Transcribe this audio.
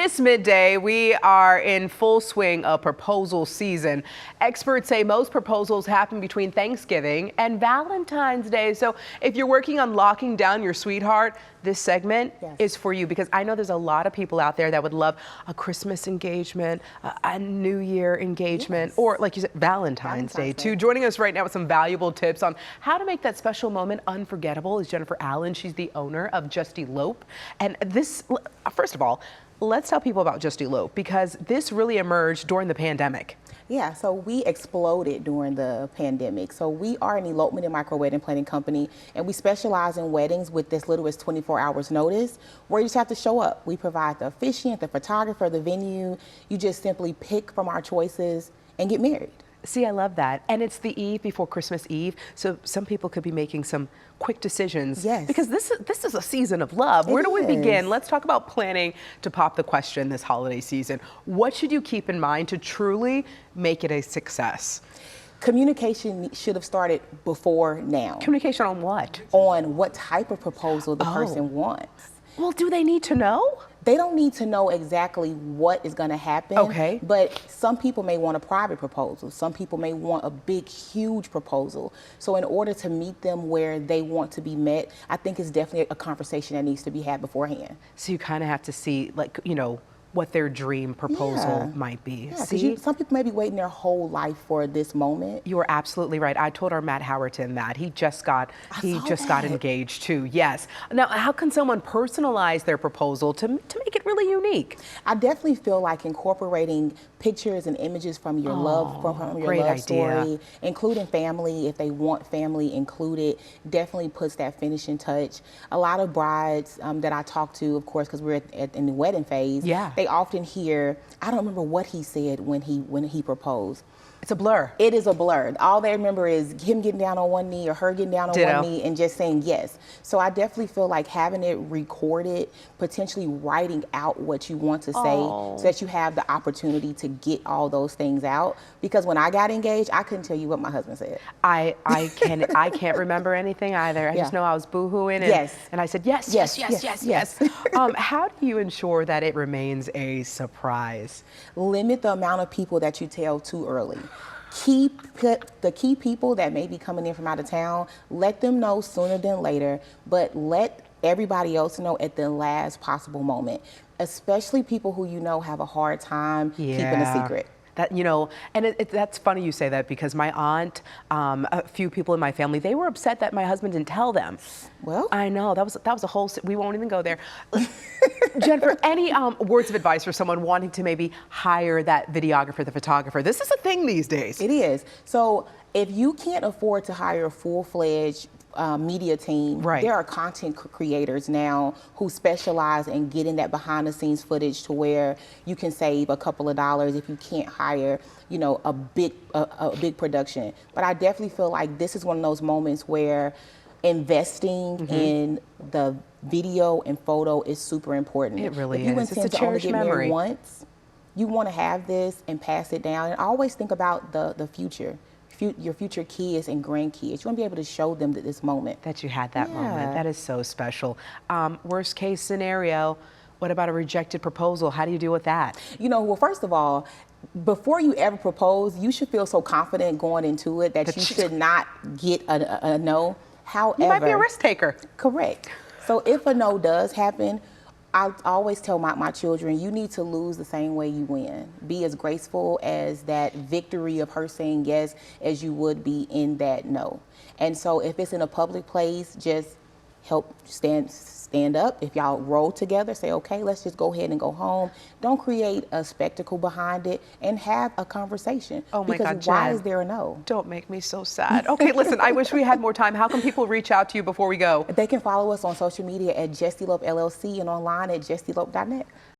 This midday, we are in full swing of proposal season. Experts say most proposals happen between Thanksgiving and Valentine's Day. So if you're working on locking down your sweetheart, this segment is for you, because I know there's a lot of people out there that would love a Christmas engagement, a New Year engagement, or like you said, Valentine's Day too. Joining us right now with some valuable tips on how to make that special moment unforgettable is Jennifer Allen. She's the owner of Just Ylope. And this, first of all, let's tell people about Just Ylope, because this really emerged during the pandemic. Yeah, so we exploded during the pandemic. So we are an elopement and micro wedding planning company, and we specialize in weddings with as little as 24 hours notice, where you just have to show up. We provide the officiant, the photographer, the venue. You just simply pick from our choices and get married. See, I love that. And it's the eve before Christmas Eve, so some people could be making some quick decisions. Yes. Because this is a season of love. Where do we begin? Let's talk about planning to pop the question this holiday season. What should you keep in mind to truly make it a success? Communication should have started before now. Communication on what? On what type of proposal the person wants. Well, do they need to know? They don't need to know exactly what is going to happen. Okay. But some people may want a private proposal. Some people may want a big, huge proposal. So in order to meet them where they want to be met, I think it's definitely a conversation that needs to be had beforehand. So you kind of have to see, like, you know, what their dream proposal might be. Yeah, see? Some people may be waiting their whole life for this moment. You are absolutely right. I told our Matt Howerton that he just got engaged too. Yes. Now, how can someone personalize their proposal to make it really unique? I definitely feel like incorporating pictures and images from your love story, including family, if they want family included, definitely puts that finishing touch. A lot of brides that I talk to, of course, because we're in the wedding phase, they often hear, I don't remember what he said when he proposed. It's a blur. It is a blur. All they remember is him getting down on one knee or her getting down on one knee and just saying yes. So I definitely feel like having it recorded, potentially writing out what you want to say so that you have the opportunity to get all those things out. Because when I got engaged, I couldn't tell you what my husband said. I can't remember anything either. I just know I was boohooing and I said yes. How do you ensure that it remains a surprise? Limit the amount of people that you tell too early. Keep the key people that may be coming in from out of town, let them know sooner than later, but let everybody else know at the last possible moment, especially people who you know have a hard time keeping a secret. That, you know, and that's funny you say that, because my aunt, a few people in my family, they were upset that my husband didn't tell them. Well, I know, that was a whole, we won't even go there. Jennifer, any words of advice for someone wanting to maybe hire that videographer, the photographer? This is a thing these days. It is. So if you can't afford to hire a full-fledged media team, there are content creators now who specialize in getting that behind the scenes footage to where you can save a couple of dollars if you can't hire, you know, a big production. But I definitely feel like this is one of those moments where investing in the video and photo is super important. It really is. If you intend to only get married once, you want to have this and pass it down, and always think about the future. Your future kids and grandkids. You want to be able to show them this moment. That you had that moment. That is so special. Worst case scenario, what about a rejected proposal? How do you deal with that? You know, well, first of all, before you ever propose, you should feel so confident going into it that you should not get a no. However, you might be a risk taker. Correct. So if a no does happen, I always tell my children, you need to lose the same way you win. Be as graceful as that victory of her saying yes as you would be in that no. And so if it's in a public place, just help stand up. If y'all roll together, say, okay, let's just go ahead and go home. Don't create a spectacle behind it, and have a conversation. Oh my God, because why is there a no? Don't make me so sad. Okay, listen, I wish we had more time. How can people reach out to you before we go? They can follow us on social media at Just Ylope LLC and online at justylope.net.